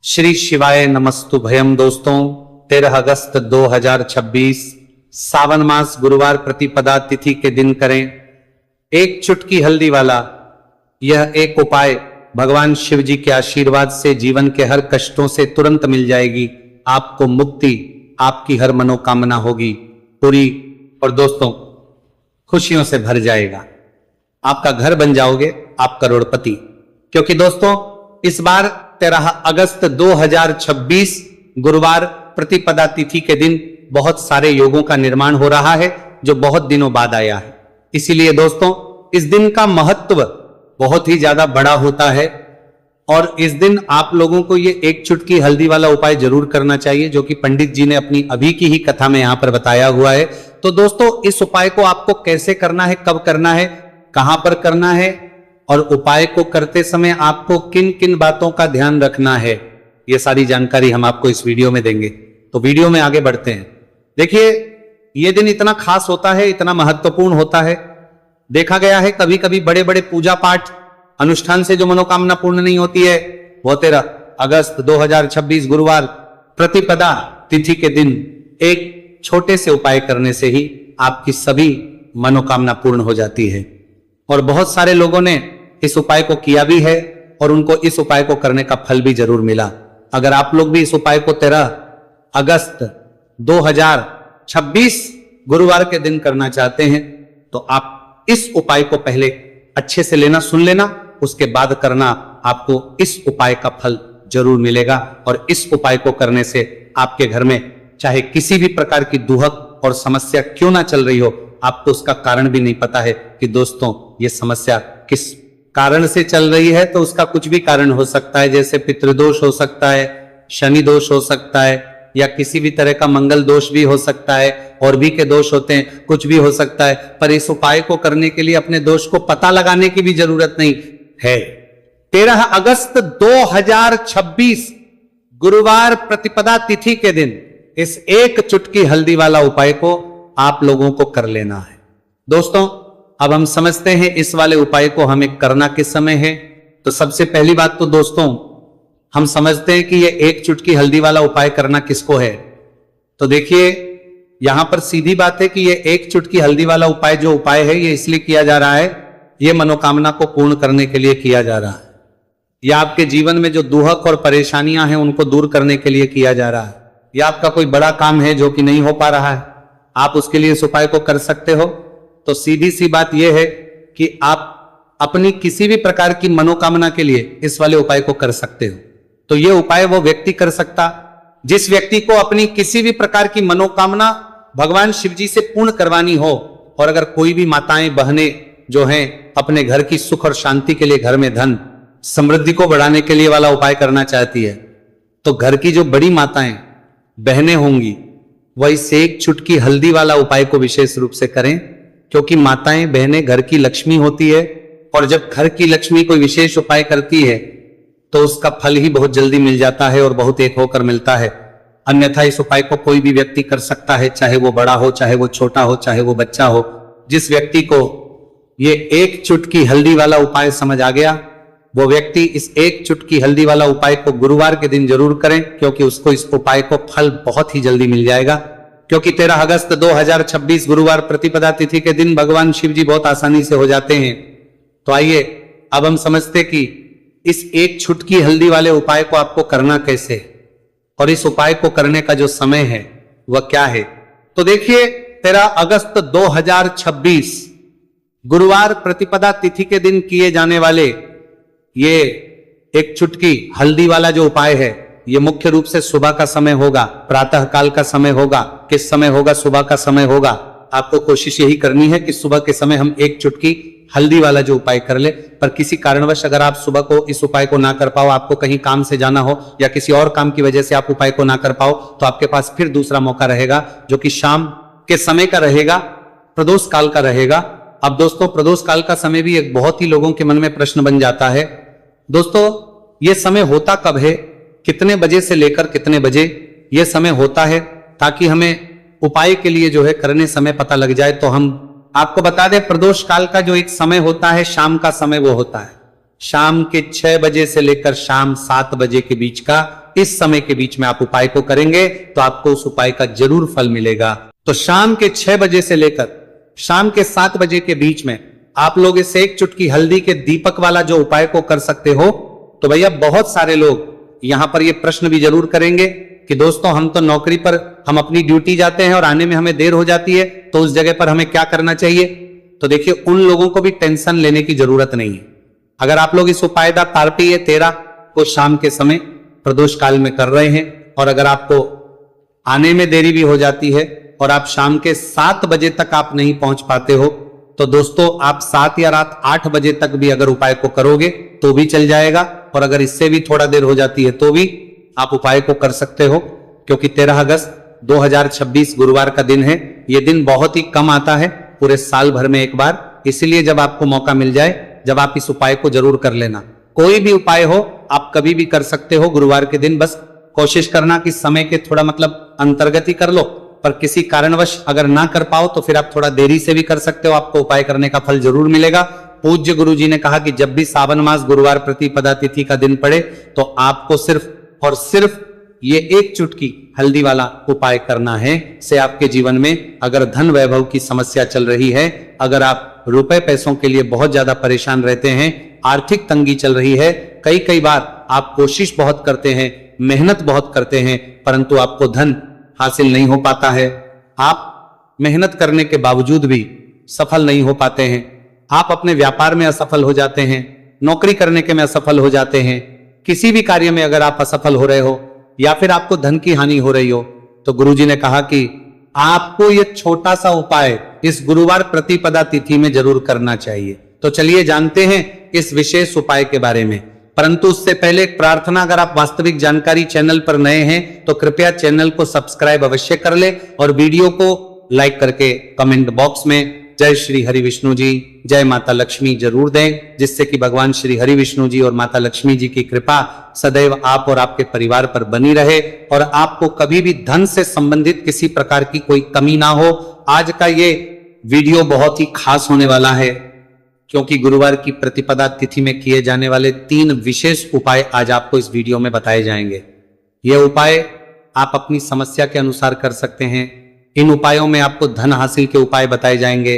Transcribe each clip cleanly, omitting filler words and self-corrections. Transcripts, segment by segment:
श्री शिवाय नमस्तु भयम। दोस्तों 13 अगस्त 2026 सावन मास गुरुवार प्रतिपदा तिथि के दिन करें एक चुटकी हल्दी वाला यह एक उपाय। भगवान शिव जी के आशीर्वाद से जीवन के हर कष्टों से तुरंत मिल जाएगी, आपको मुक्ति, आपकी हर मनोकामना होगी पूरी और दोस्तों खुशियों से भर जाएगा। आपका घर बन जाओगे, आप करोड़पति। क्योंकि दोस्तों इस बार 13 अगस्त 2026 गुरुवार प्रतिपदा तिथि के दिन बहुत सारे योगों का निर्माण हो रहा है जो बहुत दिनों बाद आया है। इसीलिए दोस्तों इस दिन का महत्व बहुत ही ज्यादा बड़ा होता है और इस दिन आप लोगों को ये एक चुटकी हल्दी वाला उपाय जरूर करना चाहिए, जो कि पंडित जी ने अपनी अभी की ही कथा में यहां पर बताया हुआ है। तो दोस्तों इस उपाय को आपको कैसे करना है, कब करना है, कहां पर करना है और उपाय को करते समय आपको किन किन बातों का ध्यान रखना है, यह सारी जानकारी हम आपको इस वीडियो में देंगे। तो वीडियो में आगे बढ़ते हैं। देखिए यह दिन इतना खास होता है, इतना महत्वपूर्ण होता है। देखा गया है कभी कभी बड़े बड़े पूजा पाठ अनुष्ठान से जो मनोकामना पूर्ण नहीं होती है, वो 13 अगस्त 2026 गुरुवार प्रतिपदा तिथि के दिन एक छोटे से उपाय करने से ही आपकी सभी मनोकामना पूर्ण हो जाती है। और बहुत सारे लोगों ने इस उपाय को किया भी है और उनको इस उपाय को करने का फल भी जरूर मिला। अगर आप लोग भी इस उपाय को 13 अगस्त 2026 गुरुवार के दिन करना चाहते हैं तो आप इस उपाय को पहले अच्छे से लेना, सुन लेना, उसके बाद करना, आपको इस उपाय का फल जरूर मिलेगा। और इस उपाय को करने से आपके घर में चाहे किसी भी प्रकार की दुहक और समस्या क्यों ना चल रही हो, आपको उसका कारण भी नहीं पता है कि दोस्तों ये समस्या किस कारण से चल रही है, तो उसका कुछ भी कारण हो सकता है। जैसे पितृदोष हो सकता है, शनि दोष हो सकता है, या किसी भी तरह का मंगल दोष भी हो सकता है, और भी के दोष होते हैं, कुछ भी हो सकता है। पर इस उपाय को करने के लिए अपने दोष को पता लगाने की भी जरूरत नहीं है। 13 अगस्त 2026 गुरुवार प्रतिपदा तिथि के दिन इस एक चुटकी हल्दी वाला उपाय को आप लोगों को कर लेना है। दोस्तों अब हम समझते हैं इस वाले उपाय को हमें करना किस समय है। तो सबसे पहली बात तो दोस्तों हम समझते हैं कि ये एक चुटकी हल्दी वाला उपाय करना किसको है। तो देखिए यहां पर सीधी बात है कि ये एक चुटकी हल्दी वाला उपाय जो उपाय है ये इसलिए किया जा रहा है, ये मनोकामना को पूर्ण करने के लिए किया जा रहा है, या आपके जीवन में जो दुहक और परेशानियां हैं उनको दूर करने के लिए किया जा रहा है, या आपका कोई बड़ा काम है जो कि नहीं हो पा रहा है, आप उसके लिए इस उपाय को कर सकते हो। तो सीधी सी बात यह है कि आप अपनी किसी भी प्रकार की मनोकामना के लिए इस वाले उपाय को कर सकते हो। तो यह उपाय वो व्यक्ति कर सकता जिस व्यक्ति को अपनी किसी भी प्रकार की मनोकामना भगवान शिव जी से पूर्ण करवानी हो। और अगर कोई भी माताएं बहनें जो हैं अपने घर की सुख और शांति के लिए, घर में धन समृद्धि को बढ़ाने के लिए वाला उपाय करना चाहती है, तो घर की जो बड़ी माताएं बहनें होंगी वह इस एक चुटकी हल्दी वाला उपाय को विशेष रूप से करें। क्योंकि माताएं बहनें घर की लक्ष्मी होती है और जब घर की लक्ष्मी कोई विशेष उपाय करती है तो उसका फल ही बहुत जल्दी मिल जाता है और बहुत एक होकर मिलता है। अन्यथा इस उपाय को कोई भी व्यक्ति कर सकता है, चाहे वो बड़ा हो, चाहे वो छोटा हो, चाहे वो बच्चा हो। जिस व्यक्ति को ये एक चुटकी हल्दी वाला उपाय समझ आ गया वो व्यक्ति इस एक चुटकी हल्दी वाला उपाय को गुरुवार के दिन जरूर करें, क्योंकि उसको इस उपाय को फल बहुत ही जल्दी मिल जाएगा। क्योंकि 13 अगस्त 2026 गुरुवार प्रतिपदा तिथि के दिन भगवान शिव जी बहुत आसानी से हो जाते हैं। तो आइए अब हम समझते कि इस एक चुटकी हल्दी वाले उपाय को आपको करना कैसे और इस उपाय को करने का जो समय है वह क्या है। तो देखिए 13 अगस्त 2026 गुरुवार प्रतिपदा तिथि के दिन किए जाने वाले ये एक चुटकी हल्दी वाला जो उपाय है ये मुख्य रूप से सुबह का समय होगा, प्रातः काल का समय होगा। किस समय होगा? सुबह का समय होगा। आपको कोशिश यही करनी है कि सुबह के समय हम एक चुटकी हल्दी वाला जो उपाय कर ले। पर किसी कारणवश अगर आप सुबह को इस उपाय को ना कर पाओ, आपको कहीं काम से जाना हो या किसी और काम की वजह से आप उपाय को ना कर पाओ, तो आपके पास फिर दूसरा मौका रहेगा जो कि शाम के समय का रहेगा, प्रदोष काल का रहेगा। अब दोस्तों प्रदोष काल का समय भी एक बहुत ही लोगों के मन में प्रश्न बन जाता है। दोस्तों ये समय होता कब है, कितने बजे से लेकर कितने बजे यह समय होता है, ताकि हमें उपाय के लिए जो है करने समय पता लग जाए। तो हम आपको बता दें प्रदोष काल का जो एक समय होता है शाम का समय वो होता है। शाम के 6 बजे से लेकर शाम 7 बजे के बीच का, इस समय के बीच में आप उपाय को करेंगे तो आपको उस उपाय का जरूर फल मिलेगा। तो शाम के 6 बजे से लेकर शाम के 7 बजे के बीच में आप लोग इस एक चुटकी हल्दी के दीपक वाला जो उपाय को कर सकते हो। तो भैया बहुत सारे लोग यहां पर ये प्रश्न भी जरूर करेंगे कि दोस्तों हम तो नौकरी पर, हम अपनी ड्यूटी जाते हैं और आने में हमें देर हो जाती है, तो उस जगह पर हमें क्या करना चाहिए। तो देखिए, उन लोगों को भी टेंशन लेने की जरूरत नहीं है। अगर आप लोग इस उपायदा कार्तिक 13 को शाम के समय प्रदोष काल में कर रहे हैं और अगर आपको आने में देरी भी हो जाती है और आप शाम के 7 बजे तक आप नहीं पहुंच पाते हो, तो दोस्तों आप 7 या रात 8 बजे तक भी अगर उपाय को करोगे तो भी चल जाएगा, और अगर इससे भी थोड़ा देर हो जाती है तो भी आप उपाय को कर सकते हो, क्योंकि 13 अगस्त 2026 गुरुवार का दिन है। यह दिन बहुत ही कम आता है पूरे साल भर में एक बार, इसलिए जब आपको मौका मिल जाए, जब आप इस उपाय को जरूर कर लेना। कोई भी उपाय हो आप कभी भी कर सकते हो गुरुवार के दिन, बस कोशिश करना कि समय के थोड़ा मतलब अंतर्गत ही कर लो, पर किसी कारणवश अगर ना कर पाओ तो फिर आप थोड़ा देरी से भी कर सकते हो, आपको उपाय करने का फल जरूर मिलेगा। पूज्य गुरु जी ने कहा कि जब भी सावन मास गुरुवार प्रतिपदा तिथि का दिन पड़े तो आपको सिर्फ और सिर्फ ये एक चुटकी हल्दी वाला उपाय करना है। से आपके जीवन में अगर धन वैभव की समस्या चल रही है, अगर आप रुपए पैसों के लिए बहुत ज्यादा परेशान रहते हैं, आर्थिक तंगी चल रही है, कई बार आप कोशिश बहुत करते हैं, मेहनत बहुत करते हैं, परंतु आपको धन हासिल नहीं हो पाता है, आप मेहनत करने के बावजूद भी सफल नहीं हो पाते हैं, आप अपने व्यापार में असफल हो जाते हैं, नौकरी करने के में असफल हो जाते हैं, किसी भी कार्य में अगर आप असफल हो रहे हो या फिर आपको धन की हानि हो रही हो, तो गुरुजी ने कहा कि आपको यह छोटा सा उपाय इस गुरुवार प्रतिपदा तिथि में जरूर करना चाहिए। तो चलिए जानते हैं इस विशेष उपाय के बारे में, परंतु उससे पहले एक प्रार्थना, अगर आप वास्तविक जानकारी चैनल पर नए हैं तो कृपया चैनल को सब्सक्राइब अवश्य कर ले और वीडियो को लाइक करके कमेंट बॉक्स में जय श्री हरि विष्णु जी, जय माता लक्ष्मी जरूर दें, जिससे कि भगवान श्री हरि विष्णु जी और माता लक्ष्मी जी की कृपा सदैव आप और आपके परिवार पर बनी रहे और आपको कभी भी धन से संबंधित किसी प्रकार की कोई कमी ना हो। आज का ये वीडियो बहुत ही खास होने वाला है, क्योंकि गुरुवार की प्रतिपदा तिथि में किए जाने वाले 3 विशेष उपाय आज आपको इस वीडियो में बताए जाएंगे। ये उपाय आप अपनी समस्या के अनुसार कर सकते हैं। इन उपायों में आपको धन हासिल के उपाय बताए जाएंगे,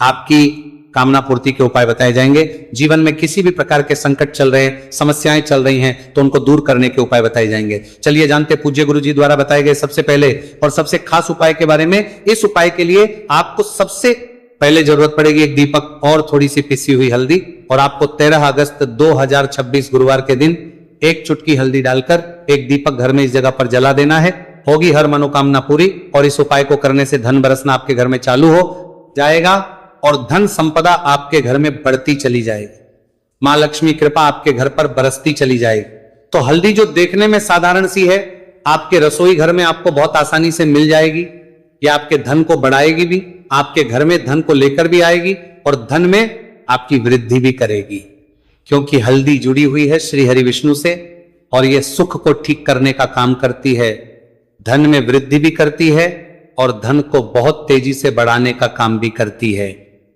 आपकी कामना पूर्ति के उपाय बताए जाएंगे, जीवन में किसी भी प्रकार के संकट चल रहे हैं, समस्याएं चल रही हैं तो उनको दूर करने के उपाय बताए जाएंगे। चलिए जानते पूज्य गुरु जी द्वारा बताए गए सबसे पहले और सबसे खास उपाय के बारे में। इस उपाय के लिए आपको सबसे पहले जरूरत पड़ेगी एक दीपक और थोड़ी सी पिसी हुई हल्दी, और आपको 13 अगस्त 2026 गुरुवार के दिन एक चुटकी हल्दी डालकर एक दीपक घर में इस जगह पर जला देना है। होगी हर मनोकामना पूरी, और इस उपाय को करने से धन बरसना आपके घर में चालू हो जाएगा और धन संपदा आपके घर में बढ़ती चली जाएगी, मां लक्ष्मी कृपा आपके घर पर बरसती चली जाएगी। तो हल्दी जो देखने में साधारण सी है, आपके रसोई घर में आपको बहुत आसानी से मिल जाएगी, या आपके धन को बढ़ाएगी भी, आपके घर में धन को लेकर भी आएगी और धन में आपकी वृद्धि भी करेगी, क्योंकि हल्दी जुड़ी हुई है श्री हरि विष्णु से और यह सुख को ठीक करने का काम करती है, धन में वृद्धि भी करती है और धन को बहुत तेजी से बढ़ाने का काम भी करती है।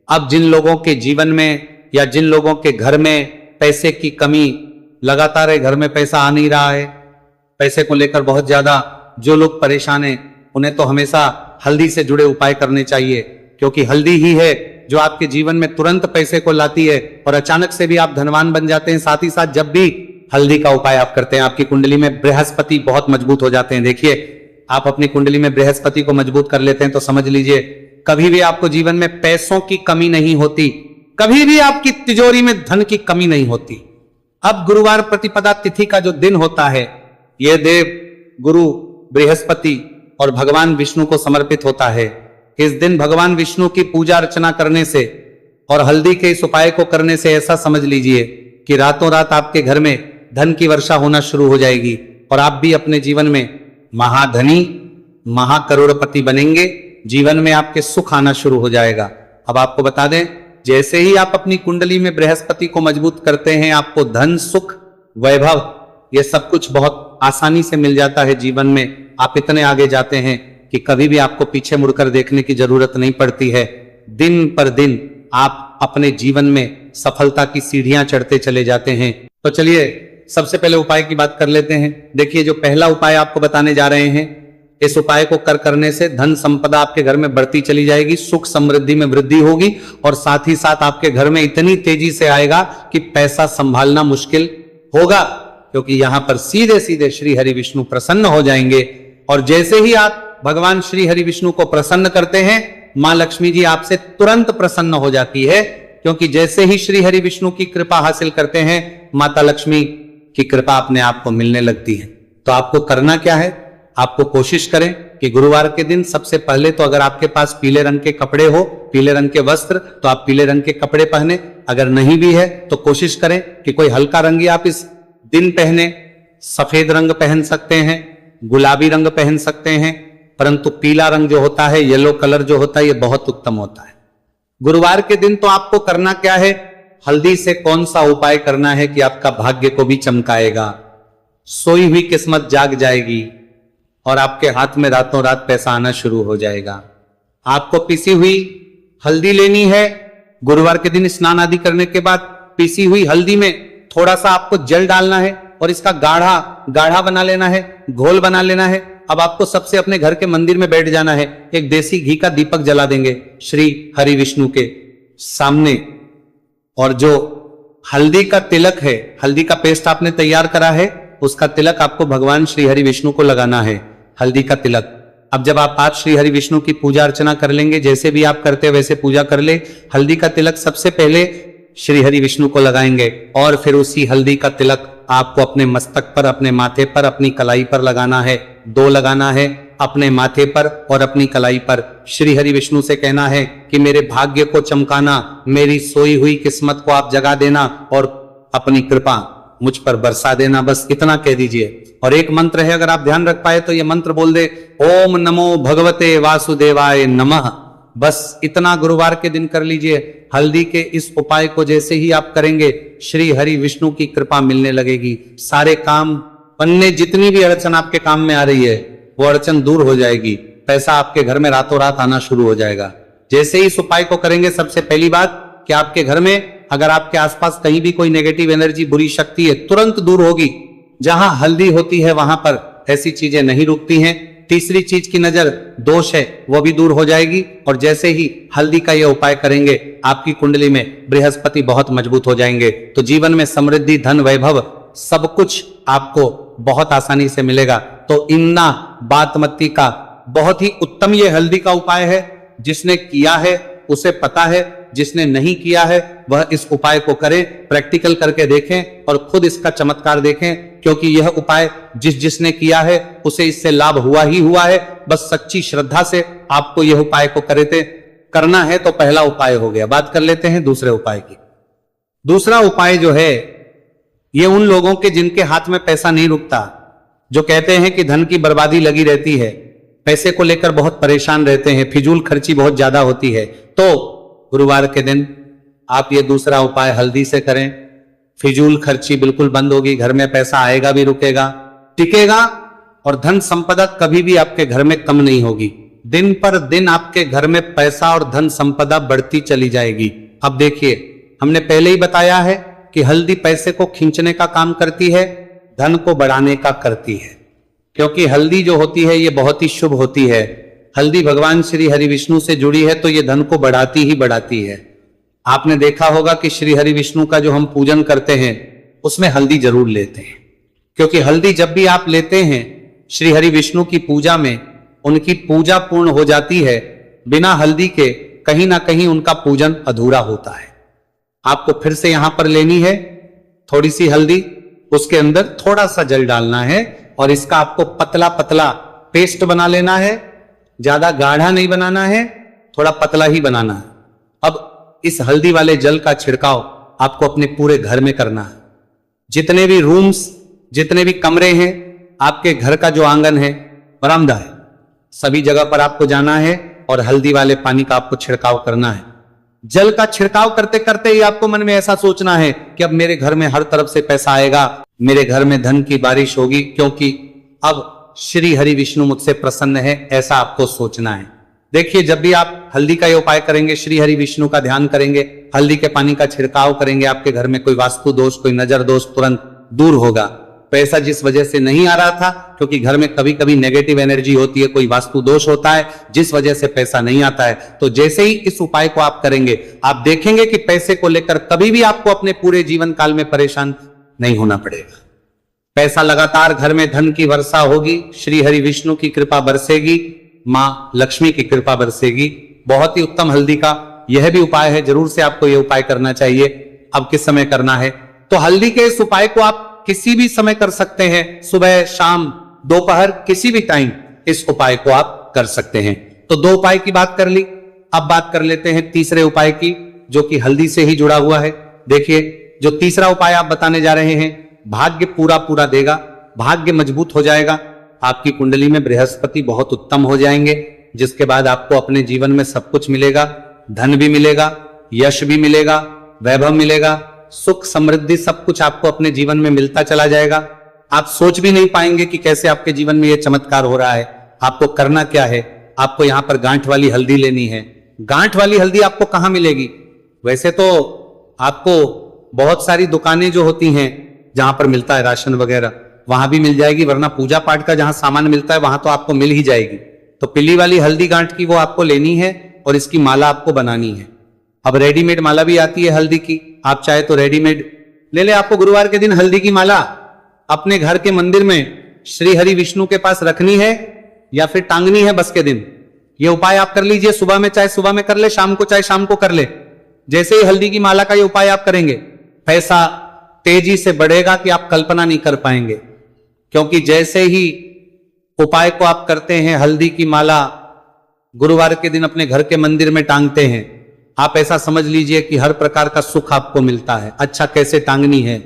अब जिन लोगों के जीवन में या जिन लोगों के घर में पैसे की कमी लगातार है, घर में पैसा आ नहीं रहा है, पैसे को लेकर बहुत ज्यादा जो लोग परेशान हैं, उन्हें तो हमेशा हल्दी से जुड़े उपाय करने चाहिए, क्योंकि हल्दी ही है जो आपके जीवन में तुरंत पैसे को लाती है और अचानक से भी आप धनवान बन जाते हैं। साथ ही साथ जब भी हल्दी का उपाय आप करते हैं, आपकी कुंडली में बृहस्पति बहुत मजबूत हो जाते हैं। देखिए, आप अपनी कुंडली में बृहस्पति को मजबूत कर लेते हैं तो समझ लीजिए कभी भी आपको जीवन में पैसों की कमी नहीं होती, कभी भी आपकी तिजोरी में धन की कमी नहीं होती। अब गुरुवार प्रतिपदा तिथि का जो दिन होता है, यह देव गुरु बृहस्पति और भगवान विष्णु को समर्पित होता है। इस दिन भगवान विष्णु की पूजा अर्चना करने से और हल्दी के इस उपाय को करने से ऐसा समझ लीजिए कि रातों रात आपके घर में धन की वर्षा होना शुरू हो जाएगी और आप भी अपने जीवन में महाधनी महाकरोड़पति बनेंगे, जीवन में आपके सुख आना शुरू हो जाएगा। अब आपको बता दें, जैसे ही आप अपनी कुंडली में बृहस्पति को मजबूत करते हैं, आपको धन सुख वैभव ये सब कुछ बहुत आसानी से मिल जाता है। जीवन में आप इतने आगे जाते हैं कि कभी भी आपको पीछे मुड़कर देखने की जरूरत नहीं पड़ती है। दिन पर दिन आप अपने जीवन में सफलता की सीढ़ियां चढ़ते चले जाते हैं। तो चलिए सबसे पहले उपाय की बात कर लेते हैं। देखिए जो पहला उपाय आपको बताने जा रहे हैं, इस उपाय को करने से धन संपदा आपके घर में बढ़ती चली जाएगी, सुख समृद्धि में वृद्धि होगी और साथ ही साथ आपके घर में इतनी तेजी से आएगा कि पैसा संभालना मुश्किल होगा, क्योंकि यहां पर सीधे सीधे श्री हरि विष्णु प्रसन्न हो जाएंगे। और जैसे ही आप भगवान श्री हरि विष्णु को प्रसन्न करते हैं, मां लक्ष्मी जी आपसे तुरंत प्रसन्न हो जाती है, क्योंकि जैसे ही श्री हरि विष्णु की कृपा हासिल करते हैं, माता लक्ष्मी की कृपा अपने आप को मिलने लगती है। तो आपको करना क्या है, आपको कोशिश करें कि गुरुवार के दिन सबसे पहले तो अगर आपके पास पीले रंग के कपड़े हो, पीले रंग के वस्त्र, तो आप पीले रंग के कपड़े पहने। अगर नहीं भी है तो कोशिश करें कि कोई हल्का रंग आप इस दिन पहने। सफेद रंग पहन सकते हैं, गुलाबी रंग पहन सकते हैं, परंतु पीला रंग जो होता है, येलो कलर जो होता है, ये बहुत उत्तम होता है। गुरुवार के दिन तो आपको करना क्या है, हल्दी से कौन सा उपाय करना है कि आपका भाग्य को भी चमकाएगा, सोई हुई किस्मत जाग जाएगी और आपके हाथ में रातों रात पैसा आना शुरू हो जाएगा। आपको पिसी हुई हल्दी लेनी है। गुरुवार के दिन स्नान आदि करने के बाद पिसी हुई हल्दी में थोड़ा सा आपको जल डालना है और इसका गाढ़ा बना लेना है, घोल बना लेना है। अब आपको सबसे अपने घर के मंदिर में बैठ जाना है, एक देसी घी का दीपक जला देंगे श्री हरि विष्णु के सामने, और जो हल्दी का तिलक है, हल्दी का पेस्ट आपने तैयार करा है, उसका तिलक आपको भगवान श्री हरि विष्णु को लगाना है, हल्दी का तिलक। अब जब आप श्री हरि विष्णु की पूजा अर्चना कर लेंगे, जैसे भी आप करते वैसे पूजा कर ले, हल्दी का तिलक सबसे पहले श्री हरि विष्णु को लगाएंगे और फिर उसी हल्दी का तिलक आपको अपने मस्तक पर, अपने माथे पर, अपनी कलाई पर लगाना है। 2 लगाना है, अपने माथे पर और अपनी कलाई पर। श्री हरि विष्णु से कहना है कि मेरे भाग्य को चमकाना, मेरी सोई हुई किस्मत को आप जगा देना और अपनी कृपा मुझ पर बरसा देना, बस इतना कह दीजिए। और एक मंत्र है, अगर आप ध्यान रख पाए तो ये मंत्र बोल दे, ओम नमो भगवते वासुदेवाय नमः। बस इतना गुरुवार के दिन कर लीजिए। हल्दी के इस उपाय को जैसे ही आप करेंगे, श्री हरि विष्णु की कृपा मिलने लगेगी। सारे काम बनने, जितनी भी अड़चन आपके काम में आ रही है वो अड़चन दूर हो जाएगी, पैसा आपके घर में रातों रात आना शुरू हो जाएगा। जैसे ही इस उपाय को करेंगे, सबसे पहली बात कि आपके घर में अगर आपके आसपास कहीं भी कोई नेगेटिव एनर्जी, बुरी शक्ति है, तुरंत दूर होगी। जहां हल्दी होती है वहां पर ऐसी चीजें नहीं रुकती हैं। तीसरी चीज की नजर दोष है, वो भी दूर हो जाएगी। और जैसे ही हल्दी का ये उपाय करेंगे, आपकी कुंडली में बृहस्पति बहुत मजबूत हो जाएंगे, तो जीवन में समृद्धि, धन, वैभव सब कुछ आपको बहुत आसानी से मिलेगा। तो इन्ना बातमती का बहुत ही उत्तम ये हल्दी का उपाय है। जिसने किया है उसे पता है, जिसने नहीं किया है वह इस उपाय को करे, प्रैक्टिकल करके देखें और खुद इसका चमत्कार देखें, क्योंकि यह उपाय जिसने किया है उसे इससे लाभ हुआ ही हुआ है। बस सच्ची श्रद्धा से आपको यह उपाय को करना है। तो पहला उपाय हो गया। बात कर लेते हैं दूसरे उपाय की। दूसरा उपाय जो है, ये उन लोगों के जिनके हाथ में पैसा नहीं रुकता, जो कहते हैं कि धन की बर्बादी लगी रहती है, पैसे को लेकर बहुत परेशान रहते हैं, फिजूल खर्ची बहुत ज्यादा होती है, तो गुरुवार के दिन आप ये दूसरा उपाय हल्दी से करें। फिजूल खर्ची बिल्कुल बंद होगी, घर में पैसा आएगा भी, रुकेगा, टिकेगा और धन संपदा कभी भी आपके घर में कम नहीं होगी। दिन पर दिन आपके घर में पैसा और धन संपदा बढ़ती चली जाएगी। अब देखिए, हमने पहले ही बताया है कि हल्दी पैसे को खींचने का काम करती है, धन को बढ़ाने का करती है, क्योंकि हल्दी जो होती है ये बहुत ही शुभ होती है। हल्दी भगवान श्री हरि विष्णु से जुड़ी है, तो ये धन को बढ़ाती ही बढ़ाती है। आपने देखा होगा कि श्री हरि विष्णु का जो हम पूजन करते हैं उसमें हल्दी जरूर लेते हैं, क्योंकि हल्दी जब भी आप लेते हैं श्री हरि विष्णु की पूजा में, उनकी पूजा पूर्ण हो जाती है। बिना हल्दी के कहीं ना कहीं उनका पूजन अधूरा होता है। आपको फिर से यहां पर लेनी है थोड़ी सी हल्दी, उसके अंदर थोड़ा सा जल डालना है और इसका आपको पतला पतला पेस्ट बना लेना है। ज्यादा गाढ़ा नहीं बनाना है, थोड़ा पतला ही बनाना है। अब इस हल्दी वाले जल का छिड़काव आपको अपने पूरे घर में करना है। जितने भी रूम्स, जितने भी कमरे हैं, आपके घर का जो आंगन है, बरामदा है, सभी जगह पर आपको जाना है और हल्दी वाले पानी का आपको छिड़काव करना है। जल का छिड़काव करते करते ही आपको मन में ऐसा सोचना है कि अब मेरे घर में हर तरफ से पैसा आएगा, मेरे घर में धन की बारिश होगी, क्योंकि अब श्री हरि विष्णु मुझसे प्रसन्न है, ऐसा आपको सोचना है। देखिए, जब भी आप हल्दी का ये उपाय करेंगे, श्री हरि विष्णु का ध्यान करेंगे, हल्दी के पानी का छिड़काव करेंगे, आपके घर में कोई वास्तु दोष, कोई नजर दोष तुरंत दूर होगा। पैसा जिस वजह से नहीं आ रहा था, क्योंकि घर में कभी कभी नेगेटिव एनर्जी होती है, कोई वास्तु दोष होता है जिस वजह से पैसा नहीं आता है, तो जैसे ही इस उपाय को आप करेंगे, आप देखेंगे कि पैसे को लेकर कभी भी आपको अपने पूरे जीवन काल में परेशान नहीं होना पड़ेगा। पैसा लगातार घर में, धन की वर्षा होगी, श्री हरि विष्णु की कृपा बरसेगी, मां लक्ष्मी की कृपा बरसेगी। बहुत ही उत्तम हल्दी का यह भी उपाय है, जरूर से आपको यह उपाय करना चाहिए। अब किस समय करना है, तो हल्दी के इस उपाय को आप किसी भी समय कर सकते हैं, सुबह, शाम, दोपहर, किसी भी टाइम इस उपाय को आप कर सकते हैं। तो दो उपाय की बात कर ली, अब बात कर लेते हैं तीसरे उपाय की, जो कि हल्दी से ही जुड़ा हुआ है। देखिए, जो तीसरा उपाय आप बताने जा रहे हैं, भाग्य पूरा पूरा देगा, भाग्य मजबूत हो जाएगा, आपकी कुंडली में बृहस्पति बहुत उत्तम हो जाएंगे, जिसके बाद आपको अपने जीवन में सब कुछ मिलेगा, धन भी मिलेगा, यश भी मिलेगा, वैभव मिलेगा, सुख समृद्धि सब कुछ आपको अपने जीवन में मिलता चला जाएगा। आप सोच भी नहीं पाएंगे कि कैसे आपके जीवन में यह चमत्कार हो रहा है। आपको करना क्या है, आपको यहां पर गांठ वाली हल्दी लेनी है। गांठ वाली हल्दी आपको कहां मिलेगी, वैसे तो आपको बहुत सारी दुकानें जो होती हैं जहां पर मिलता है राशन वगैरह, वहां भी मिल जाएगी, वरना पूजा पाठ का जहां सामान मिलता है वहां तो आपको मिल ही जाएगी। तो पीली वाली हल्दी गांठ की वो आपको लेनी है और इसकी माला आपको बनानी है। अब रेडीमेड माला भी आती है हल्दी की, आप चाहे तो रेडीमेड ले ले। आपको गुरुवार के दिन हल्दी की माला अपने घर के मंदिर में श्री हरि विष्णु के पास रखनी है या फिर टांगनी है बस के दिन। ये उपाय आप कर लीजिए, सुबह में चाहे सुबह में कर ले, शाम को चाहे शाम को कर ले। जैसे ही हल्दी की माला का ये उपाय आप करेंगे, पैसा तेजी से बढ़ेगा कि आप कल्पना नहीं कर पाएंगे। क्योंकि जैसे ही उपाय को आप करते हैं, हल्दी की माला गुरुवार के दिन अपने घर के मंदिर में टांगते हैं, आप ऐसा समझ लीजिए कि हर प्रकार का सुख आपको मिलता है। अच्छा, कैसे टांगनी है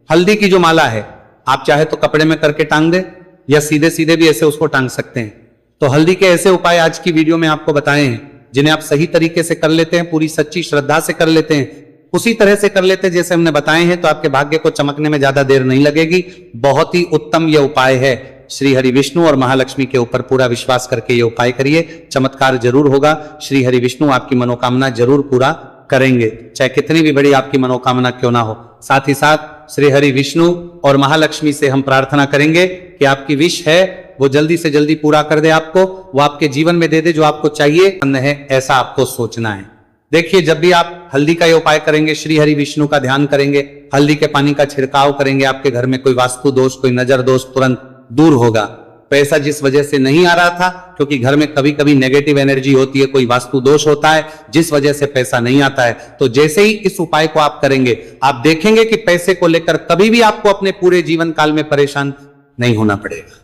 हल्दी की जो माला है, आप चाहे तो कपड़े में करके टांग दे या सीधे सीधे भी ऐसे उसको टांग सकते हैं। तो हल्दी के ऐसे उपाय आज की वीडियो में आपको बताए हैं, जिन्हें आप सही तरीके से कर लेते हैं, पूरी सच्ची श्रद्धा से कर लेते हैं, उसी तरह से कर लेते हैं जैसे हमने बताए हैं, तो आपके भाग्य को चमकने में ज्यादा देर नहीं लगेगी। बहुत ही उत्तम यह उपाय है। श्री हरि विष्णु और महालक्ष्मी के ऊपर पूरा विश्वास करके ये उपाय करिए, चमत्कार जरूर होगा। श्री हरि विष्णु आपकी मनोकामना जरूर पूरा करेंगे, चाहे कितनी भी बड़ी आपकी मनोकामना क्यों ना हो। साथ ही साथ श्री हरि विष्णु और महालक्ष्मी से हम प्रार्थना करेंगे कि आपकी विश है वो जल्दी से जल्दी पूरा कर दे, आपको वो आपके जीवन में दे दे जो आपको चाहिए है, ऐसा आपको सोचना है। देखिए, जब भी आप हल्दी का ये उपाय करेंगे, श्री हरि विष्णु का ध्यान करेंगे, हल्दी के पानी का छिड़काव करेंगे, आपके घर में कोई वास्तु दोष, कोई नजर दोष तुरंत दूर होगा। पैसा जिस वजह से नहीं आ रहा था, क्योंकि घर में कभी कभी नेगेटिव एनर्जी होती है, कोई वास्तु दोष होता है जिस वजह से पैसा नहीं आता है, तो जैसे ही इस उपाय को आप करेंगे, आप देखेंगे कि पैसे को लेकर कभी भी आपको अपने पूरे जीवन काल में परेशान नहीं होना पड़ेगा।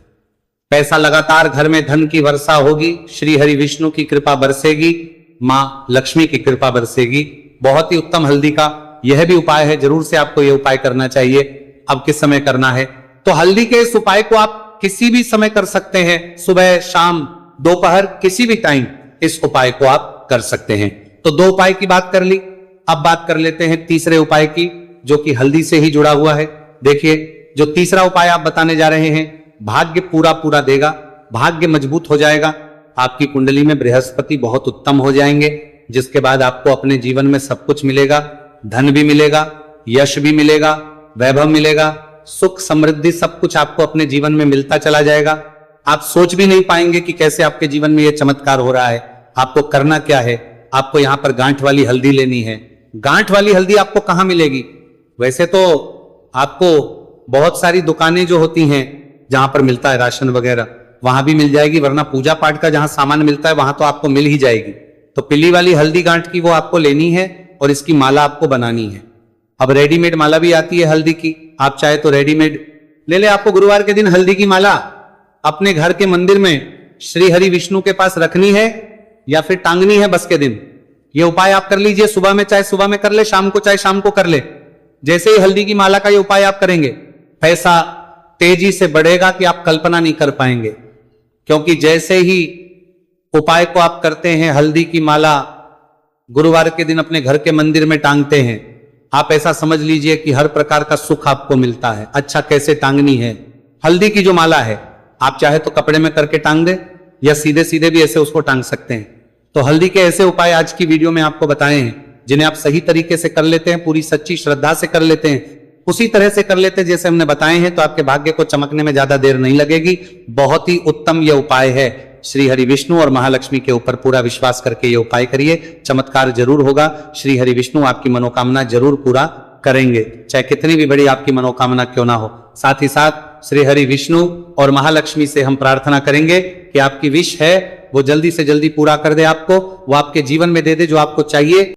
पैसा लगातार घर में, धन की वर्षा होगी, श्री हरि विष्णु की कृपा बरसेगी, मां लक्ष्मी की कृपा बरसेगी। बहुत ही उत्तम हल्दी का यह भी उपाय है, जरूर से आपको यह उपाय करना चाहिए। अब किस समय करना है, तो हल्दी के इस उपाय को आप किसी भी समय कर सकते हैं, सुबह, शाम, दोपहर, किसी भी टाइम इस उपाय को आप कर सकते हैं। तो दो उपाय की बात कर ली, अब बात कर लेते हैं तीसरे उपाय की, जो कि हल्दी से ही जुड़ा हुआ है। देखिए, जो तीसरा उपाय आप बताने जा रहे हैं, भाग्य पूरा पूरा देगा, भाग्य मजबूत हो जाएगा, आपकी कुंडली में बृहस्पति बहुत उत्तम हो जाएंगे, जिसके बाद आपको अपने जीवन में सब कुछ मिलेगा, धन भी मिलेगा, यश भी मिलेगा, वैभव मिलेगा, सुख समृद्धि सब कुछ आपको अपने जीवन में मिलता चला जाएगा। आप सोच भी नहीं पाएंगे कि कैसे आपके जीवन में यह चमत्कार हो रहा है। आपको करना क्या है, आपको यहां पर गांठ वाली हल्दी लेनी है। गांठ वाली हल्दी आपको कहां मिलेगी, वैसे तो आपको बहुत सारी दुकानें जो होती हैं जहां पर मिलता है राशन वगैरह, वहां भी मिल जाएगी, वरना पूजा पाठ का जहां सामान मिलता है वहां तो आपको मिल ही जाएगी। तो पीली वाली हल्दी गांठ की वो आपको लेनी है और इसकी माला आपको बनानी है। अब रेडीमेड माला भी आती है हल्दी की, आप चाहे तो रेडीमेड ले ले। आपको गुरुवार के दिन हल्दी की माला अपने घर के मंदिर में श्री हरि विष्णु के पास रखनी है या फिर टांगनी है बस के दिन। ये उपाय आप कर लीजिए, सुबह में चाहे सुबह में कर ले, शाम को चाहे शाम को कर ले। जैसे ही हल्दी की माला का ये उपाय आप करेंगे, पैसा तेजी से बढ़ेगा कि आप कल्पना नहीं कर पाएंगे। क्योंकि जैसे ही उपाय को आप करते हैं, हल्दी की माला गुरुवार के दिन अपने घर के मंदिर में टांगते हैं, आप ऐसा समझ लीजिए कि हर प्रकार का सुख आपको मिलता है। अच्छा, कैसे टांगनी है हल्दी की जो माला है, आप चाहे तो कपड़े में करके टांग दे या सीधे सीधे भी ऐसे उसको टांग सकते हैं। तो हल्दी के ऐसे उपाय आज की वीडियो में आपको बताए हैं जिन्हें आप सही तरीके से कर लेते हैं, पूरी सच्ची श्रद्धा से कर लेते हैं, उसी तरह से कर लेते हैं जैसे हमने बताए हैं, तो आपके भाग्य को चमकने में ज्यादा देर नहीं लगेगी। बहुत ही उत्तम यह उपाय है। श्री हरि विष्णु और महालक्ष्मी के ऊपर पूरा विश्वास करके ये उपाय करिए, चमत्कार जरूर होगा। श्री हरि विष्णु आपकी मनोकामना जरूर पूरा करेंगे, चाहे कितनी भी बड़ी आपकी मनोकामना क्यों ना हो। साथ ही साथ श्री हरि विष्णु और महालक्ष्मी से हम प्रार्थना करेंगे कि आपकी विश है वो जल्दी से जल्दी पूरा कर दे, आपको वो आपके जीवन में दे दे जो आपको चाहिए।